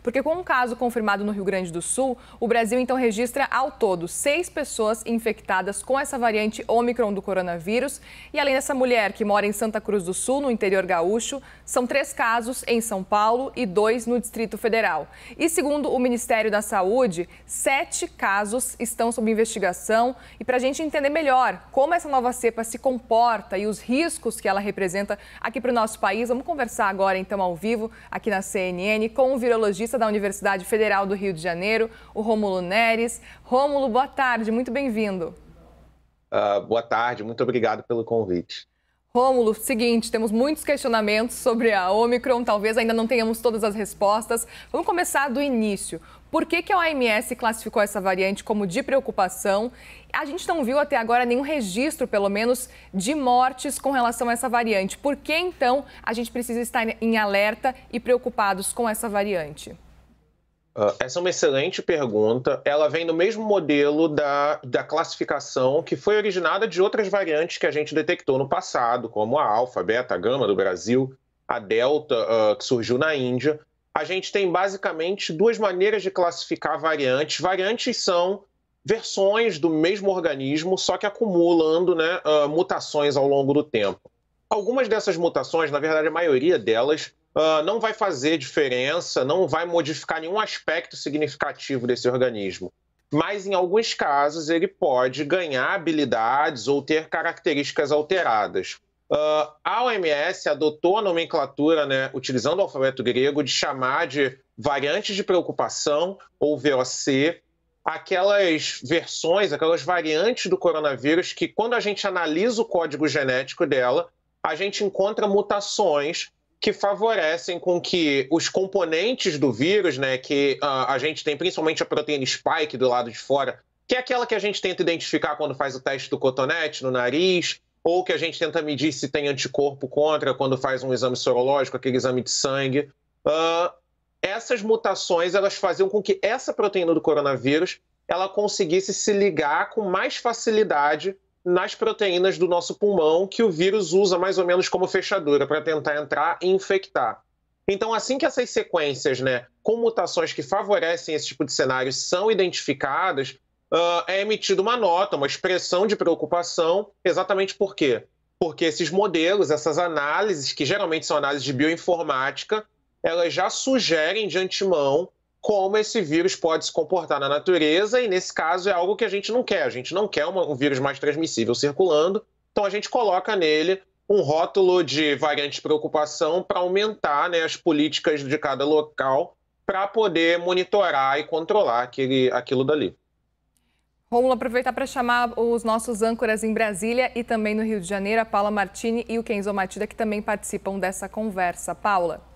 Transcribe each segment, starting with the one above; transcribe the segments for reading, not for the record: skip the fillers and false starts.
Porque com um caso confirmado no Rio Grande do Sul, o Brasil então registra ao todo 6 pessoas infectadas com essa variante Ômicron do coronavírus. E além dessa mulher que mora em Santa Cruz do Sul, no interior gaúcho, são 3 casos em São Paulo e 2 no Distrito Federal. E segundo o Ministério da Saúde, 7 casos estão sob investigação. E para a gente entender melhor como essa nova cepa se comporta e os riscos que ela representa aqui para o nosso país, vamos conversar agora então ao vivo aqui na CNN com o virologista da Universidade Federal do Rio de Janeiro, o Rômulo Neres. Rômulo, boa tarde, muito bem-vindo. Boa tarde, muito obrigado pelo convite. Rômulo, seguinte, temos muitos questionamentos sobre a Ômicron, talvez ainda não tenhamos todas as respostas. Vamos começar do início. Por que a OMS classificou essa variante como de preocupação? A gente não viu até agora nenhum registro, pelo menos, de mortes com relação a essa variante. Por que, então, a gente precisa estar em alerta e preocupados com essa variante? Essa é uma excelente pergunta. Ela vem do mesmo modelo da classificação que foi originada de outras variantes que a gente detectou no passado, como a alfa, beta, gama do Brasil, a delta, que surgiu na Índia. A gente tem basicamente 2 maneiras de classificar variantes. Variantes são versões do mesmo organismo, só que acumulando, né, mutações ao longo do tempo. Algumas dessas mutações, na verdade a maioria delas, não vai fazer diferença, não vai modificar nenhum aspecto significativo desse organismo. Mas, em alguns casos, ele pode ganhar habilidades ou ter características alteradas. A OMS adotou a nomenclatura, né, utilizando o alfabeto grego, de chamar de variantes de preocupação, ou VOC, aquelas versões, aquelas variantes do coronavírus que, quando a gente analisa o código genético dela, a gente encontra mutações que favorecem com que os componentes do vírus, né, que a gente tem principalmente a proteína spike do lado de fora, que é aquela que a gente tenta identificar quando faz o teste do cotonete no nariz, ou que a gente tenta medir se tem anticorpo contra quando faz um exame sorológico, aquele exame de sangue. Essas mutações, elas faziam com que essa proteína do coronavírus ela conseguisse se ligar com mais facilidade nas proteínas do nosso pulmão, que o vírus usa mais ou menos como fechadura para tentar entrar e infectar. Então, assim que essas sequências, né, com mutações que favorecem esse tipo de cenários são identificadas, é emitida uma nota, uma expressão de preocupação. Exatamente por quê? Porque esses modelos, essas análises, que geralmente são análises de bioinformática, elas já sugerem de antemão como esse vírus pode se comportar na natureza, e nesse caso é algo que a gente não quer. A gente não quer um vírus mais transmissível circulando, então a gente coloca nele um rótulo de variante de preocupação para aumentar, né, as políticas de cada local para poder monitorar e controlar aquilo dali. Rômulo, aproveitar para chamar os nossos âncoras em Brasília e também no Rio de Janeiro, a Paula Martini e o Kenzo Matida, que também participam dessa conversa. Paula.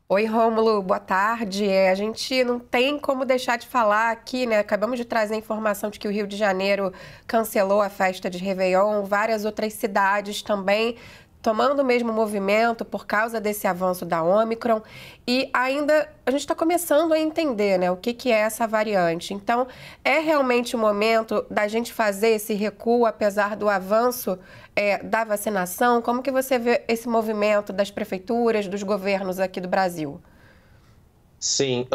Oi, Rômulo, boa tarde. A gente não tem como deixar de falar aqui, né? Acabamos de trazer a informação de que o Rio de Janeiro cancelou a festa de Réveillon, várias outras cidades também tomando o mesmo movimento por causa desse avanço da Ômicron. E ainda a gente está começando a entender, né, o que é essa variante. Então, é realmente o momento da gente fazer esse recuo, apesar do avanço da vacinação? Como que você vê esse movimento das prefeituras, dos governos aqui do Brasil? Sim.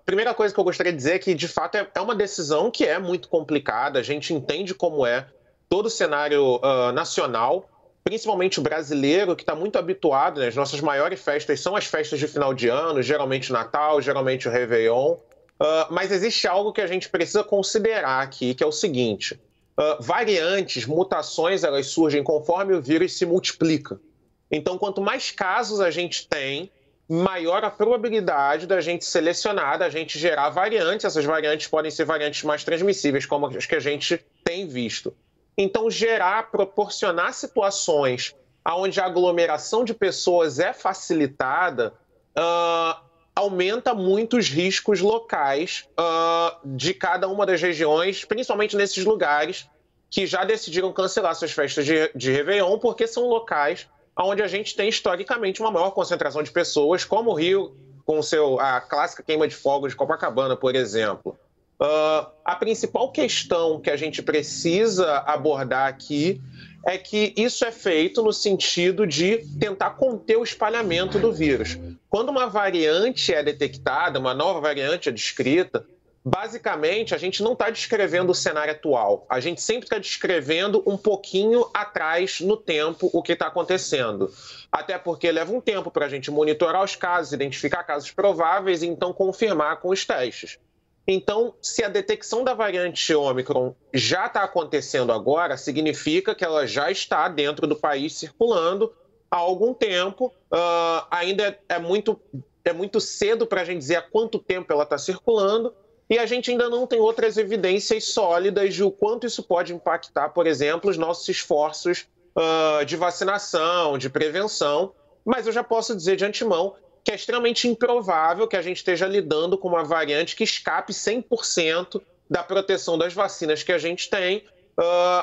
Primeira coisa que eu gostaria de dizer é que, de fato, é uma decisão que é muito complicada. A gente entende como é todo o cenário nacional, principalmente o brasileiro, que está muito habituado, né? As nossas maiores festas são as festas de final de ano, geralmente o Natal, geralmente o Réveillon. Mas existe algo que a gente precisa considerar aqui, que é o seguinte: variantes, mutações, elas surgem conforme o vírus se multiplica. Então, quanto mais casos a gente tem, maior a probabilidade da gente selecionar, da gente gerar variantes. Essas variantes podem ser variantes mais transmissíveis, como as que a gente tem visto. Então, proporcionar situações onde a aglomeração de pessoas é facilitada, aumenta muito os riscos locais de cada uma das regiões, principalmente nesses lugares que já decidiram cancelar suas festas de Réveillon, porque são locais onde a gente tem historicamente uma maior concentração de pessoas, como o Rio, com a clássica queima de fogos de Copacabana, por exemplo. A principal questão que a gente precisa abordar aqui é que isso é feito no sentido de tentar conter o espalhamento do vírus. quando uma variante é detectada, uma nova variante é descrita, basicamente a gente não está descrevendo o cenário atual. A gente sempre está descrevendo um pouquinho atrás no tempo o que está acontecendo. Até porque leva um tempo para a gente monitorar os casos, identificar casos prováveis e então confirmar com os testes. Então, se a detecção da variante Ômicron já está acontecendo agora, significa que ela já está dentro do país circulando há algum tempo. Ainda é muito cedo para a gente dizer há quanto tempo ela está circulando, e a gente ainda não tem outras evidências sólidas de o quanto isso pode impactar, por exemplo, os nossos esforços de vacinação, de prevenção. Mas eu já posso dizer de antemão que é extremamente improvável que a gente esteja lidando com uma variante que escape 100% da proteção das vacinas que a gente tem,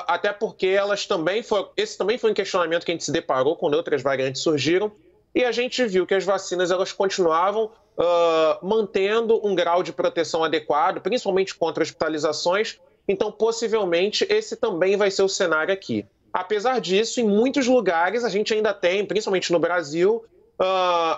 até porque esse também foi um questionamento que a gente se deparou quando outras variantes surgiram, e a gente viu que as vacinas elas continuavam mantendo um grau de proteção adequado, principalmente contra hospitalizações. Então, possivelmente, esse também vai ser o cenário aqui. Apesar disso, em muitos lugares a gente ainda tem, principalmente no Brasil,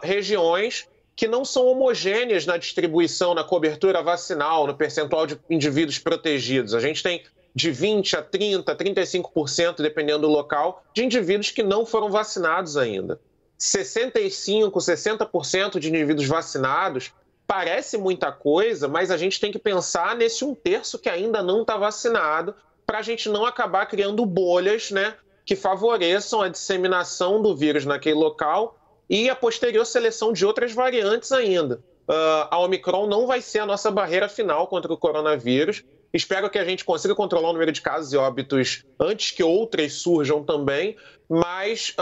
regiões que não são homogêneas na distribuição, na cobertura vacinal, no percentual de indivíduos protegidos. A gente tem de 20% a 30%, 35%, dependendo do local, de indivíduos que não foram vacinados ainda. 65%, 60% de indivíduos vacinados parece muita coisa, mas a gente tem que pensar nesse 1/3 que ainda não está vacinado, para a gente não acabar criando bolhas, né, que favoreçam a disseminação do vírus naquele local e a posterior seleção de outras variantes ainda. A Omicron não vai ser a nossa barreira final contra o coronavírus. Espero que a gente consiga controlar o número de casos e óbitos antes que outras surjam também, mas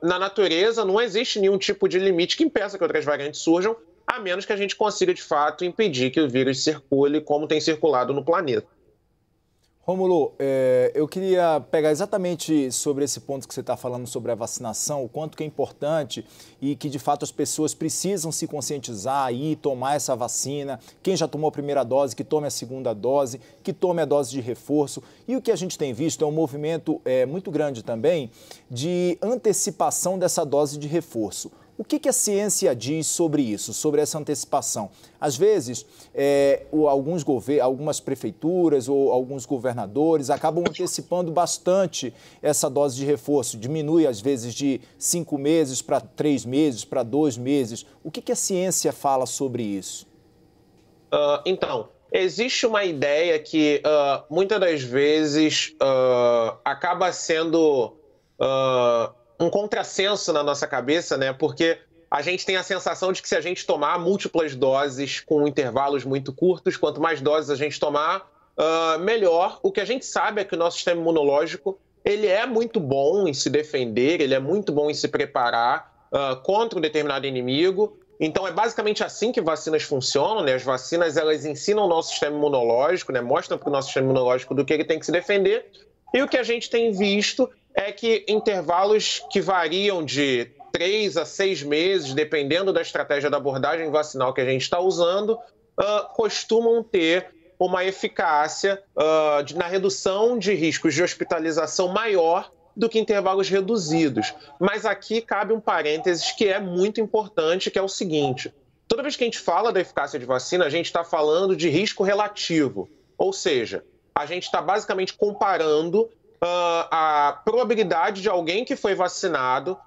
na natureza não existe nenhum tipo de limite que impeça que outras variantes surjam, a menos que a gente consiga, de fato, impedir que o vírus circule como tem circulado no planeta. Rômulo, eu queria pegar exatamente sobre esse ponto que você está falando sobre a vacinação, o quanto que é importante e que, de fato, as pessoas precisam se conscientizar e tomar essa vacina. Quem já tomou a primeira dose, que tome a segunda dose, que tome a dose de reforço. E o que a gente tem visto é um movimento muito grande também de antecipação dessa dose de reforço. O que a ciência diz sobre isso, sobre essa antecipação? Às vezes, algumas prefeituras ou alguns governadores acabam antecipando bastante essa dose de reforço, diminui às vezes de 5 meses para 3 meses, para 2 meses. O que a ciência fala sobre isso? Então, existe uma ideia que muitas das vezes acaba sendo um contrassenso na nossa cabeça, né? Porque a gente tem a sensação de que se a gente tomar múltiplas doses com intervalos muito curtos, quanto mais doses a gente tomar, melhor. O que a gente sabe é que o nosso sistema imunológico ele é muito bom em se defender, ele é muito bom em se preparar contra um determinado inimigo. Então é basicamente assim que vacinas funcionam, né? As vacinas elas ensinam o nosso sistema imunológico, né? Mostram para o nosso sistema imunológico do que ele tem que se defender. E o que a gente tem visto é que intervalos que variam de 3 a 6 meses, dependendo da estratégia da abordagem vacinal que a gente está usando, costumam ter uma eficácia na redução de riscos de hospitalização maior do que intervalos reduzidos. Mas aqui cabe um parênteses que é muito importante, que é o seguinte: toda vez que a gente fala da eficácia de vacina, a gente está falando de risco relativo, ou seja, a gente está basicamente comparando a probabilidade de alguém que foi vacinado,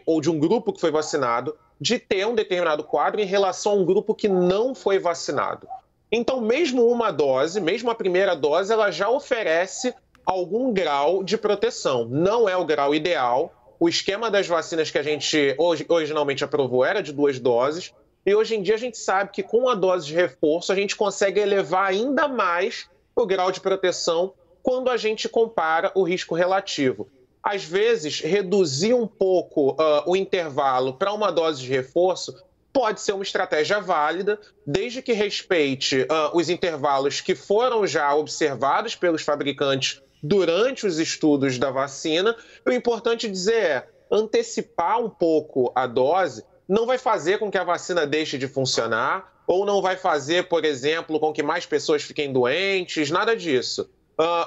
ou de um grupo que foi vacinado, de ter um determinado quadro em relação a um grupo que não foi vacinado. Então, mesmo uma dose, mesmo a primeira dose, ela já oferece algum grau de proteção. Não é o grau ideal. O esquema das vacinas que a gente originalmente aprovou era de 2 doses, e hoje em dia a gente sabe que com a dose de reforço a gente consegue elevar ainda mais o grau de proteção quando a gente compara o risco relativo. Às vezes, reduzir um pouco o intervalo para uma dose de reforço pode ser uma estratégia válida, desde que respeite os intervalos que foram já observados pelos fabricantes durante os estudos da vacina. O importante dizer é, antecipar um pouco a dose não vai fazer com que a vacina deixe de funcionar, ou não vai fazer, por exemplo, com que mais pessoas fiquem doentes, nada disso.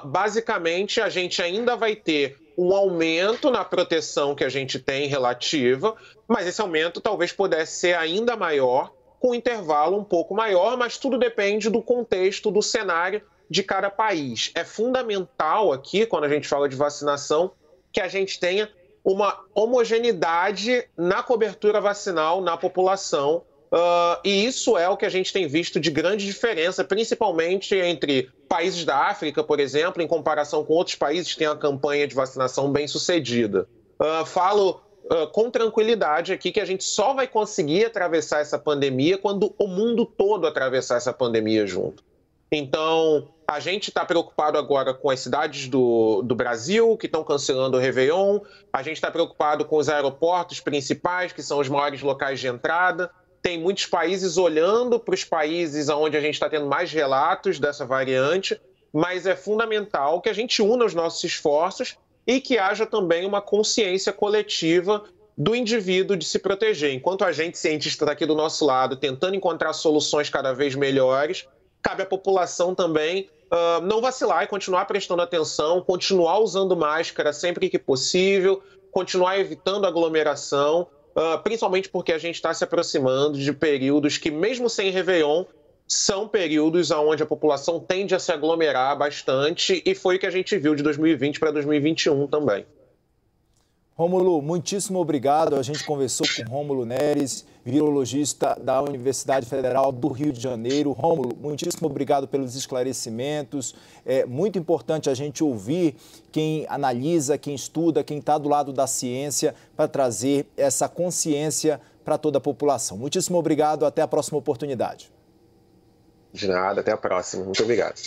Basicamente, a gente ainda vai ter um aumento na proteção que a gente tem relativa, mas esse aumento talvez pudesse ser ainda maior, com um intervalo um pouco maior, mas tudo depende do contexto, do cenário de cada país. É fundamental aqui, quando a gente fala de vacinação, que a gente tenha uma homogeneidade na cobertura vacinal na população, e isso é o que a gente tem visto de grande diferença, principalmente entre países da África, por exemplo, em comparação com outros países que têm a campanha de vacinação bem sucedida. Falo com tranquilidade aqui que a gente só vai conseguir atravessar essa pandemia quando o mundo todo atravessar essa pandemia junto. Então, a gente está preocupado agora com as cidades do Brasil, que estão cancelando o Réveillon, a gente está preocupado com os aeroportos principais, que são os maiores locais de entrada. Tem muitos países olhando para os países onde a gente está tendo mais relatos dessa variante, mas é fundamental que a gente una os nossos esforços e que haja também uma consciência coletiva do indivíduo de se proteger. Enquanto a gente, cientista, está aqui do nosso lado, tentando encontrar soluções cada vez melhores, cabe à população também não vacilar e continuar prestando atenção, continuar usando máscara sempre que possível, continuar evitando aglomeração, principalmente porque a gente está se aproximando de períodos que, mesmo sem Réveillon, são períodos onde a população tende a se aglomerar bastante, e foi o que a gente viu de 2020 para 2021 também. Rômulo, muitíssimo obrigado. A gente conversou com Rômulo Neres, virologista da Universidade Federal do Rio de Janeiro. Rômulo, muitíssimo obrigado pelos esclarecimentos. É muito importante a gente ouvir quem analisa, quem estuda, quem está do lado da ciência para trazer essa consciência para toda a população. Muitíssimo obrigado. Até a próxima oportunidade. De nada, até a próxima. Muito obrigado.